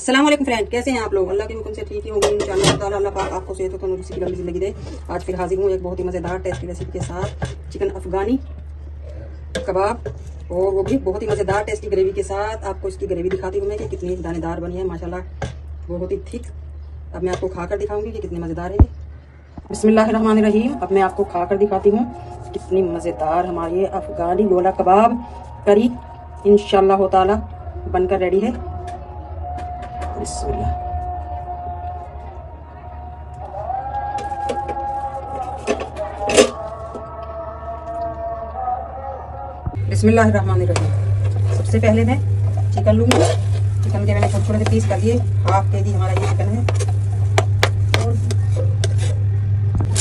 अस्सलाम वालेकुम फ्रेंड, कैसे हैं आप लोग। अल्लाह के हुक्म से ठीक ही होंगे इंशाअल्लाह ताला। अल्लाह पाक आपको सेहत और तंदुरुस्ती की लंबी जिंदगी दे। आज फिर हाजिर हूँ एक बहुत ही मज़ेदार टेस्टी रेसिपी के साथ, चिकन अफगानी कबाब, और वो भी बहुत ही मज़ेदार टेस्टी ग्रेवी के साथ। आपको इसकी ग्रेवी दिखाती हूँ मैं कि कितनी दानेदार बनी है, माशाल्लाह बहुत ही थिक। अब मैं आपको खाकर दिखाऊंगी कि कितनी मज़ेदार है। बिस्मिल्लाहिर्रहमानिर्रहीम। अब मैं आपको खाकर दिखाती हूँ कितनी मज़ेदार हमारी ये अफगानी गोला कबाब करी इंशाअल्लाह ताला बनकर रेडी है। बिस्मिल्लाह। बिस्मिल्लाहिर्रहमानिर्रहीम। सबसे पहले मैं चिकन लूंगी। चिकन के मैंने छोटे छोटे से पीस कर दिए। हाफ केजी हमारा ये चिकन है। और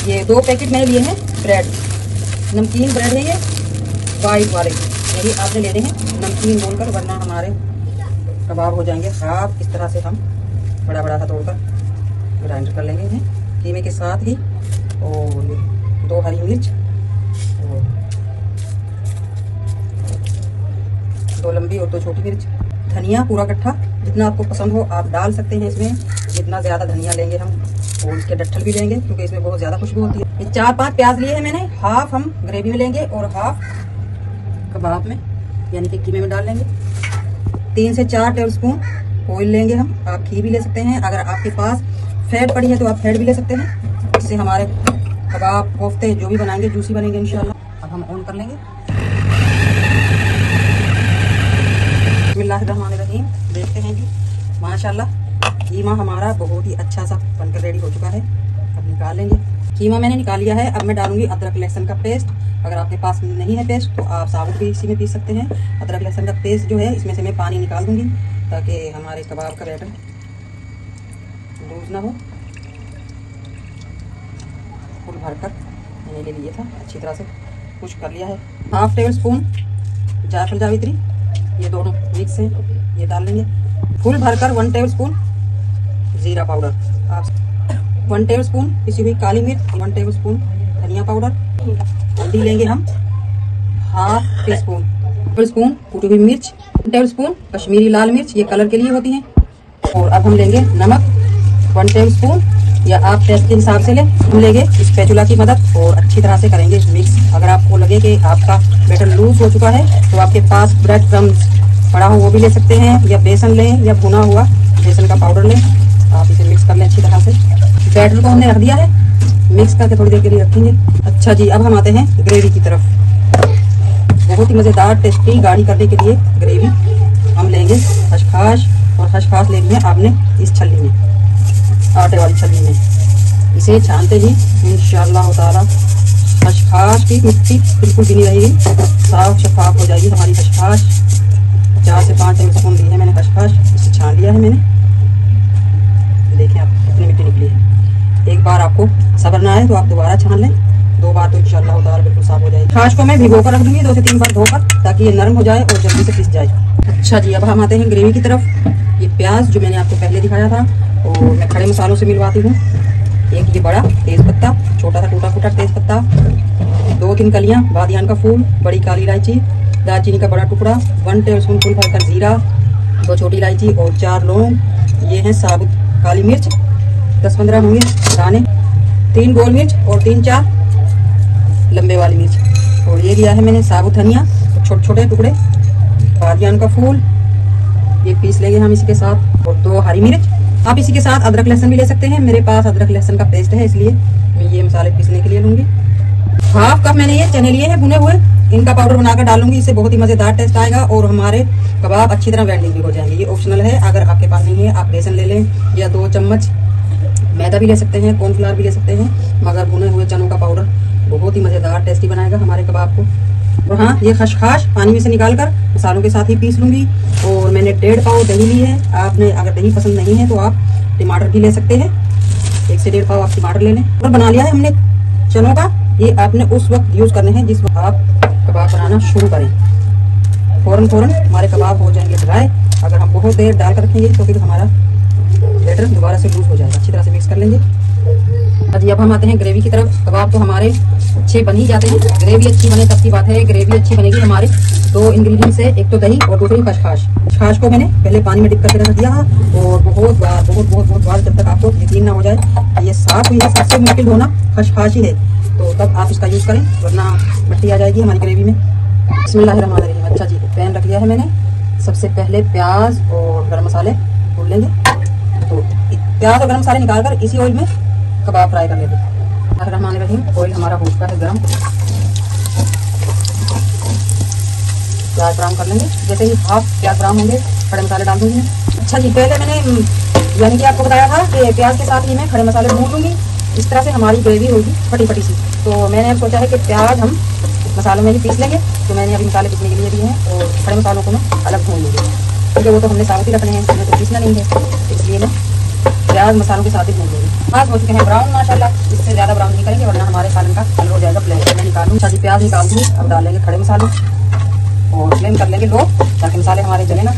ये 2 पैकेट मैंने लिए हैं ब्रेड, नमकीन ब्रेड है ये वाइट वाले, यही आपने लेने हैं नमकीन बोलकर, वरना हमारे कबाब हो जाएंगे खराब। इस तरह से हम बड़ा बड़ा सा तोड़कर ग्राइंडर कर लेंगे इन्हें कीमे के साथ ही। और 2 हरी मिर्च और 2 लंबी और 2 छोटी मिर्च। धनिया पूरा इकट्ठा, जितना आपको पसंद हो आप डाल सकते हैं इसमें। जितना ज़्यादा धनिया लेंगे हम, और इसके डट्ठल भी लेंगे क्योंकि इसमें बहुत ज़्यादा खुशबू होती है। ये 4-5 प्याज लिए हैं मैंने, हाफ हम ग्रेवी में लेंगे और हाफ कबाब में यानी कि कीमे में डाल लेंगे। 3 से 4 टेबलस्पून ऑयल लेंगे हम। आप घी भी ले सकते हैं, अगर आपके पास फैट पड़ी है तो आप फैट भी ले सकते हैं। इससे हमारे कबाब कोफ्ते जो भी बनाएंगे जूसी बनेंगे इंशाल्लाह। अब हम ऑन कर लेंगे। बिस्मिल्लाहिर्रहमानिर्रहीम। देखते हैं कि माशाल्लाह कीमा हमारा बहुत ही अच्छा सा बनकर रेडी हो चुका है। अब निकाल लेंगे। कीमा मैंने निकाल लिया है। अब मैं डालूंगी अदरक लहसुन का पेस्ट। अगर आपके पास नहीं है पेस्ट तो आप साबुत भी इसी में पीस सकते हैं। अदरक लहसुन का पेस्ट जो है इसमें से मैं पानी निकाल दूंगी ताकि हमारे कबाब का बैटर लूज ना हो। फुल भरकर मैंने ले लिया था, अच्छी तरह से कुछ कर लिया है। हाफ टेबल स्पून जायफल जावित्री, ये दोनों मिक्स है, ये डाल लेंगे। फुल भरकर 1 टेबल स्पून जीरा पाउडर, आप 1 टेबल स्पून पिसी हुई काली मिर्च, 1 टेबल स्पून धनिया पाउडर। हल्दी लेंगे हम half tea spoon, table spoon कुटी हुई मिर्च, 1 टेबल स्पून कश्मीरी लाल मिर्च, ये कलर के लिए होती हैं। और अब हम लेंगे नमक 1 टेबल स्पून, या आप टेस्ट के हिसाब से लें। हम लेंगे स्पैचुला की मदद और अच्छी तरह से करेंगे मिक्स। अगर आपको लगे कि आपका बैटर लूज हो चुका है तो आपके पास ब्रेड क्रम्स पड़ा हो वो भी ले सकते हैं, या बेसन लें या भुना हुआ बेसन का पाउडर लें। आप इसे मिक्स कर लें अच्छी तरह से। बैटर को हमने रख दिया है, मिक्स करके थोड़ी देर के लिए रखेंगे। अच्छा जी, अब हम आते हैं ग्रेवी की तरफ। बहुत ही मज़ेदार टेस्टी गाढ़ी करने के लिए ग्रेवी हम लेंगे खसखस, और खसखस लेनी है आपने इस छलनी में, आटे वाली छलनी में। इसे छानते ही इंशाअल्लाह ताला खसखस की मिट्टी बिल्कुल भी नहीं रहेगी, साफ शफाफ हो जाएगी हमारी खसखस। 4 से 5 टेबल स्पून ली है मैंने खसखस, इसे छान लिया है मैंने। देखें आप कितनी मिट्टी निकली है। एक बार आपको सब्र ना आए तो आप दोबारा छान लें, 2 बार तो इंशाअल्लाह ताला बिल्कुल साफ हो जाएगी। खसखस को मैं भिगो कर रख दूंगी 2 से 3 बार धोकर, ताकि ये नरम हो जाए और जल्दी से पिस जाए। अच्छा जी, अब हम आते हैं ग्रेवी की तरफ। ये प्याज जो मैंने आपको पहले दिखाया था और मैं खड़े मसालों से मिलवाती हूँ। एक ये बड़ा तेज पत्ता, छोटा सा टूटा फूटा तेज पत्ता, 2-3 कलियां बादियान का फूल, बड़ी काली इलायची, दालचीनी का बड़ा टुकड़ा, 1 टेबल स्पून फुल भरकर जीरा, 2 छोटी इलायची और 4 लौंग। ये है साबुत काली मिर्च, 10-15 होंगे दाने, 3 गोल मिर्च और 3-4 लंबे वाली मिर्च। और ये लिया है मैंने साबुत धनिया, छोटे छोटे टुकड़े, बादियान का फूल, ये पीस लेंगे हम इसी के साथ, और 2 हरी मिर्च। आप इसी के साथ अदरक लहसुन भी ले सकते हैं, मेरे पास अदरक लहसुन का पेस्ट है इसलिए मैं ये मसाले पीसने के लिए लूंगी। हाफ कप मैंने ये चने लिए हैं भुने हुए, इनका पाउडर बनाकर डालूंगी, इससे बहुत ही मजेदार टेस्ट आएगा और हमारे कबाब अच्छी तरह वेल्डिंग भी हो जाएंगे। ये ऑप्शनल है, अगर आपके पास नहीं है आप बेसन ले लें, या 2 चम्मच मैदा भी ले सकते हैं, कॉर्नफ्लावर भी ले सकते हैं, मगर भुने हुए चनों का पाउडर बहुत ही मजेदार टेस्टी बनाएगा हमारे कबाब को। और हाँ, ये खसखस पानी में से निकाल कर मसालों के साथ ही पीस लूंगी। और मैंने 1.5 पाव दही ली है। आपने अगर दही पसंद नहीं है तो आप टमाटर भी ले सकते हैं, 1 से 1.5 पाव आप टमाटर ले लें। और बना लिया है हमने चनों का, ये आपने उस वक्त यूज करने हैं जिस वक्त आप कबाब बनाना शुरू करें। फौरन हमारे कबाब हो जाएंगे ड्राई। अगर हम बहुत देर डाल कर रखेंगे तो फिर हमारा बैटर दोबारा से लूज हो जाएगा। अच्छी तरह से मिक्स कर लेंगे। अभी अब हम आते हैं ग्रेवी की तरफ। कबाब तो हमारे अच्छे बन ही जाते हैं, ग्रेवी अच्छी बने तब की बात है। ग्रेवी अच्छी बनेगी हमारे 2 इंग्रेडिएंट्स है, एक तो दही और दूसरी खसखस। खसखस को मैंने पहले पानी में डिप करके रख दिया और बहुत बार जब तक आपको यकीन ना हो जाए कि ये साफ हुई है। सबसे मुश्किल होना खसखस ही है, तो तब आप इसका यूज करें, वरना मिट्टी आ जाएगी हमारी ग्रेवी में। बिस्मिल्लाहिर्रहमानिर्रहीम। अच्छा जी, पैन रख लिया है मैंने। सबसे पहले प्याज और गरम मसाले भून लेंगे। तो प्याज और गरम मसाले निकालकर इसी ऑयल में कबाब फ्राई कर लेंगे। बिस्मिल्लाहिर्रहमानिर्रहीम। ऑयल हमारा हो चुका है गरम, प्याज ब्राउन कर लेंगे। जैसे ही हाफ प्याज ब्राउन होंगे खड़े मसाले डाल दूंगी। अच्छा जी, पहले मैंने यानी कि आपको बताया था कि प्याज के साथ ही मैं खड़े मसाले भून लूंगी, इस तरह से हमारी ग्रेवी होगी फटी फटी सी। तो मैंने अब सोचा है कि प्याज हम मसालों में ही पीस लेंगे, तो मैंने अभी मसाले पीसने के लिए दिए हैं और खड़े मसालों को मैं अलग भून लूँगी, क्योंकि वो तो हमने साबुत ही रखने हैं, हमें तो पीसना नहीं है, इसलिए मैं प्याज मसालों के साथ ही भून लूँगी। प्याज हो चुके हैं ब्राउन माशाल्लाह, इससे ज़्यादा ब्राउन नहीं करेंगे वरना हमारे सालन का कलर हो जाएगा ब्लैक। मैं निकालूँ। अच्छा जी, प्याज निकाल दूँगी। अब डालेंगे खड़े मसाले और फ्लेम कर लेंगे लो, ताकि मसाले हमारे जले ना।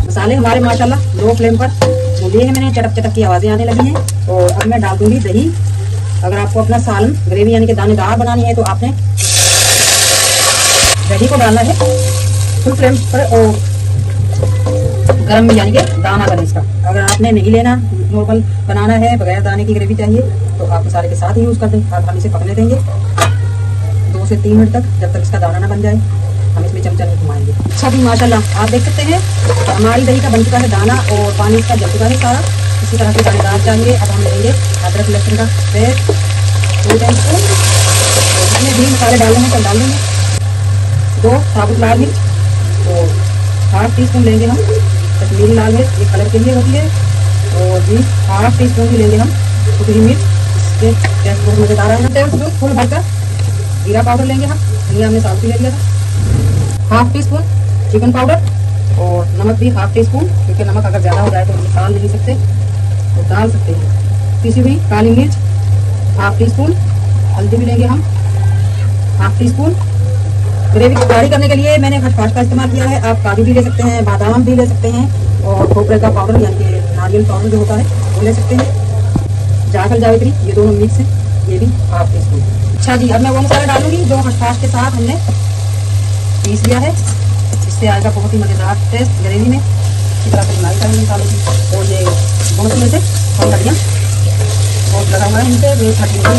मसाले हमारे माशाल्लाह लो फ्लेम पर भून लिए हैं मैंने, चटक चटक की आवाज़ें आने लगी हैं। और अब मैं डाल दूँगी दही। अगर आपको अपना सालन ग्रेवी यानी कि दानेदार बनानी है तो आपने दही को डालना है फुल फ्लेम पर और गर्म में, यानी कि दाना करें इसका। अगर आपने नहीं लेना, नॉर्मल बनाना है, बगैर दाने की ग्रेवी चाहिए, तो आप मसाले के साथ ही यूज़ कर दें। आप हम इसे पकने देंगे 2 से 3 मिनट तक, जब तक इसका दाना ना बन जाए। हम इसमें चमचा नहीं घुमाएंगे। अच्छा भी माशाल्लाह आप देख सकते हैं हमारी दही का बन चुका है दाना और पानी इसका जल चुका है सारा। इसी तरह से दानेदार चाहिए। अब हम लेंगे अदरक लहसुन का पेस्ट 2 टेबल स्पून। इसमें भी मसाले डालने हैं तो डाल देंगे। 2 साबुत लाल मिर्च और ½ टीस्पून लेंगे हम कश्मीरी लाल मिर्च, ये कलर के लिए होती है। और जी ½ टीस्पून भी लेंगे हम सूखी मिर्च, इसके टेस्ट बहुत मज़ेदार है। टेबल स्पून फुल भरकर जीरा पाउडर लेंगे हम, धनिया हमने साबुत ले लिया था। ½ टीस्पून चिकन पाउडर और नमक भी ½ टीस्पून, क्योंकि नमक अगर ज़्यादा हो जाए तो हम निकाल नहीं सकते, तो डाल सकते हैं। पिसी हुई काली मिर्च ½ टीस्पून, हल्दी भी लेंगे हम ½ टीस्पून। ग्रेवी को गाढ़ी करने के लिए मैंने खसखस का इस्तेमाल किया है। आप काजू भी ले सकते हैं, बादाम भी ले सकते हैं और खोपरे का पाउडर यानी कि नारियल पाउडर जो होता है वो ले सकते हैं। जायफल जावित्री ये दोनों मिक्स है, ये भी ½ टीस्पून। अच्छा जी, अब मैं वो मसाला डालूंगी जो खसखस के साथ हमने पीस लिया है। इससे आएगा बहुत ही मज़ेदार टेस्ट ग्रेवी में। इसी तरह से बुनाई करेंगे मसाले की। और ये बहुत में से कम हड्डियाँ बहुत लगा हुआ है, इनसे वे हड्डियाँ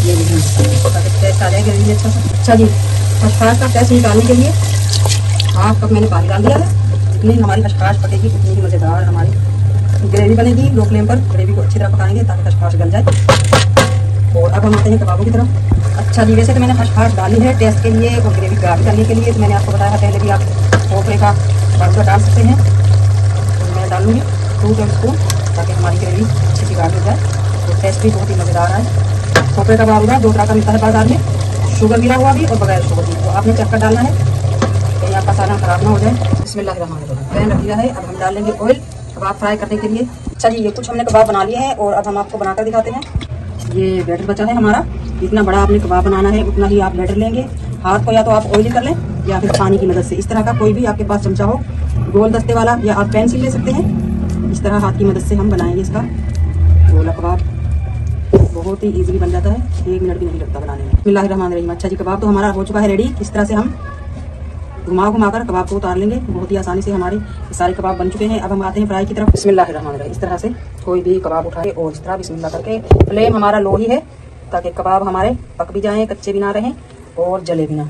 ये भी टेस्ट आ जाएगा ग्रेवी अच्छा सा। अच्छा जी, खसखस का टेस्ट निकालने के लिए ½ कप मैंने पानी डाल दिया है। जितनी हमारी खसखस पकेगी उतनी ही मज़ेदार हमारी ग्रेवी बनेगी। लो फ्लेम पर ग्रेवी को अच्छी तरह पकाएंगे ताकि खसखस गल जाए। और अब हम आते हैं कबाबों की तरफ। अच्छा जी, वैसे तो मैंने खसखस डाली है टेस्ट के लिए और ग्रेवी गाढ़ी करने के लिए, तो मैंने आपको बताया पहले भी, आप खोपरे का पाउडर डाल सकते हैं। तो मैं डालूँगी 2 टेबल स्पून, ताकि हमारी ग्रेवी अच्छी सी गाढ़ी हो जाए। तो टेस्ट भी बहुत ही मज़ेदार है। खोपरे का पाउडर 2 तरह का मिलता है बाजार में, शुगर मिला हुआ भी और बगैर शुगर भी। तो आपने चक्कर डालना है कहीं आपका सालन खराब ना हो जाए। बिस्मिल्लाहिर्रहमानिर्रहीम। पैन रख दिया है। अब हम डाल लेंगे ऑयल कबाब फ्राई करने के लिए। अच्छा जी, ये कुछ हमने कबाब बना लिए हैं और अब हम आपको बनाकर दिखाते हैं। ये बैटर बचा है हमारा। जितना बड़ा आपने कबाब बनाना है उतना ही आप बैटर लेंगे। हाथ को या तो आप ऑयल कर लें या फिर पानी की मदद से, इस तरह का कोई भी आपके पास चमचा हो, गोल दस्ते वाला, या आप पेंसिल ले सकते हैं। इस तरह हाथ की मदद से हम बनाएंगे इसका गोला कबाब। बहुत ही इजीली बन जाता है, 1 मिनट भी नहीं लगता बनाने में। बिस्मिल्लाहिर्रहमानिर्रहीम। अच्छा जी, कबाब तो हमारा हो चुका है रेडी। इस तरह से हम घुमा-घुमाकर कबाब को उतार लेंगे। बहुत ही आसानी से हमारे सारे कबाब बन चुके हैं। अब हम आते हैं फ्राई की तरफ। बिस्मिल्लाहिर्रहमानिर्रहीम। इस तरह से कोई भी कबाब उठाए और इस तरह बिस्मिल्लाह करके, फ्लेम हमारा लो ही है ताकि कबाब हमारे पक भी जाएं, कच्चे भी ना रहें और जले भी ना।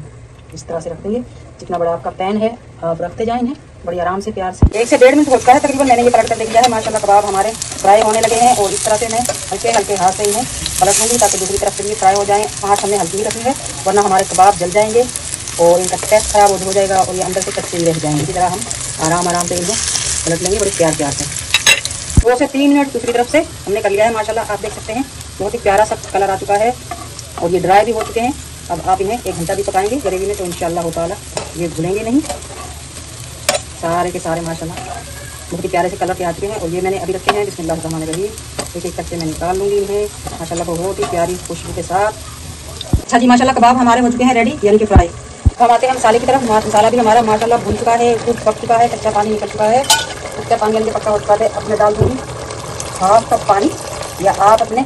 इस तरह से रख देंगे। जितना बड़ा आपका पैन है आप रखते जाएं इन्हें बड़ी आराम से, प्यार से। 1 से 1.5 मिनट होता है तकरीबन। मैंने ये पलट कर दिया है। माशाल्लाह कबाब हमारे फ्राई होने लगे हैं और इस तरह से मैं हल्के हल्के हाथ से इन्हें पलट दूँगी ताकि दूसरी तरफ से भी फ्राई हो जाएँ। आँच हमने हल्की ही रखनी है वरना हमारे कबाब जल जाएंगे और इनका टेस्ट खराब हो जाएगा और ये अंदर से कच्चे ही रह जाएंगे। इसी तरह हम आराम से इनको पलट लेंगे बड़े प्यार से। 2 से 3 मिनट दूसरी तरफ से हमने कर लिया है। माशाल्लाह आप देख सकते हैं बहुत ही प्यारा सा कलर आ चुका है और ये ड्राई भी हो चुके हैं। अब आप इन्हें 1 घंटा भी पकाएंगे ग्रेवी में तो इंशाअल्लाह ताला ये भुलेंगे नहीं। सारे के सारे माशाल्लाह बहुत ही प्यारे से कलर के आ चुके हैं और ये मैंने अभी रखे हैं। बिस्मिल्लाहिर्रहमानिर्रहीम। एक करके मैं निकाल लूँगी इन्हें माशाल्लाह बहुत ही प्यारी खुशबू के साथ। अच्छा जी, माशाल्लाह कबाब हमारे हो चुके हैं रेडी, यानी कि फ्राई। हम आते हैं मसाले की तरफ। मसाला भी हमारा माशाल्लाह भून चुका है, कुछ पक चुका है, कच्चा पानी निकल चुका है। कच्चा पानी अंदर पक्का हो चुका है। अब मैं डाल दूँगी हाफ कप पानी, या आप अपने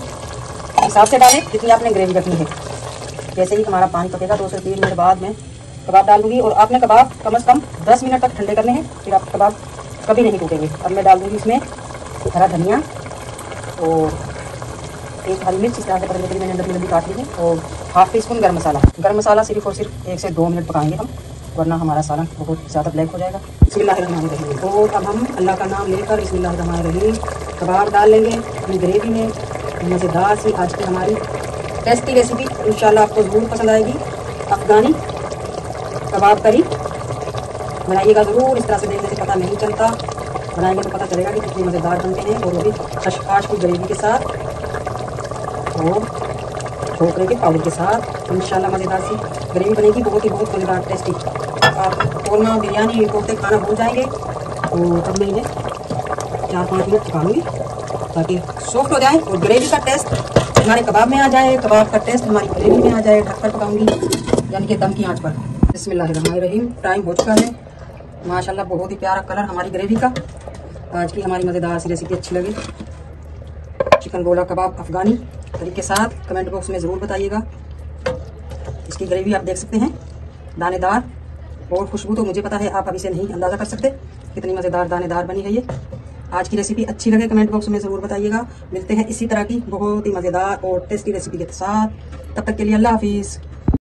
हिसाब से डालें जितनी आपने ग्रेवी रखनी है। जैसे ही हमारा पानी पकेगा 2 से 3 मिनट बाद में कबाब डाल दूँगी, और आपने कबाब कम से कम 10 मिनट तक ठंडे करने हैं, फिर आप कबाब कभी नहीं टूटेंगे। अब मैं डाल दूँगी इसमें हरा धनिया और एक हरी मिर्च इस तरह से पतली मैंने लंबी लंबी काट ली है, और हाफ टी स्पून गर्म मसाला। गर्म मसाला सिर्फ और सिर्फ 1 से 2 मिनट पकाएंगे हम, वरना हमारा सालन बहुत ज़्यादा ब्लैक हो जाएगा। बिस्मिल्लाहिर्रहमानिर्रहीम। तो अब हम अल्लाह का नाम लेकर बिस्मिल्लाहिर्रहमानिर्रहीम कबाब डाल लेंगे अपनी ग्रेवी में। मज़ेदार सी आज की हमारी टेस्टी रेसिपी इंशाल्लाह आपको ज़रूर पसंद आएगी। अफ़गानी कबाब करी बनाइएगा ज़रूर, इस तरह से देखने से पता नहीं चलता, बनाएंगे तो पता चलेगा कि कितने मज़ेदार बनते हैं, और वो भी खशखाश की ग्रेवी के साथ और ढोकले के पाउडर के साथ। इंशाल्लाह मज़ेदार सी ग्रेवी बनेगी, बहुत ही बहुत मज़ेदार टेस्टी। आप कोरमा बिरयानी कोफ्ते खाना भूल जाएंगे, तो तब मैं इन्हें 4-5 मिनट पकाऊंगी ताकि सॉफ्ट हो जाए और ग्रेवी का टेस्ट हमारे कबाब में आ जाए, कबाब का टेस्ट हमारी ग्रेवी में आ जाए। ढककर पकाऊंगी यानी कि दम की आंच पर। बिस्मिल्लाहिर्रहमानिर्रहीम। टाइम हो चुका है। माशाल्लाह बहुत ही प्यारा कलर हमारी ग्रेवी का। आज की हमारी मज़ेदार सी रेसिपी अच्छी लगी, चिकन गोला कबाब अफ़गानी करी के साथ, कमेंट बॉक्स में ज़रूर बताइएगा। इसकी ग्रेवी आप देख सकते हैं, दानेदार और खुशबू तो मुझे पता है, आप अभी से नहीं अंदाज़ा कर सकते कितनी मज़ेदार दानेदार बनी है ये। आज की रेसिपी अच्छी लगे कमेंट बॉक्स में ज़रूर बताइएगा। मिलते हैं इसी तरह की बहुत ही मज़ेदार और टेस्टी रेसिपी के साथ, तब तक के लिए अल्लाह हाफिज़।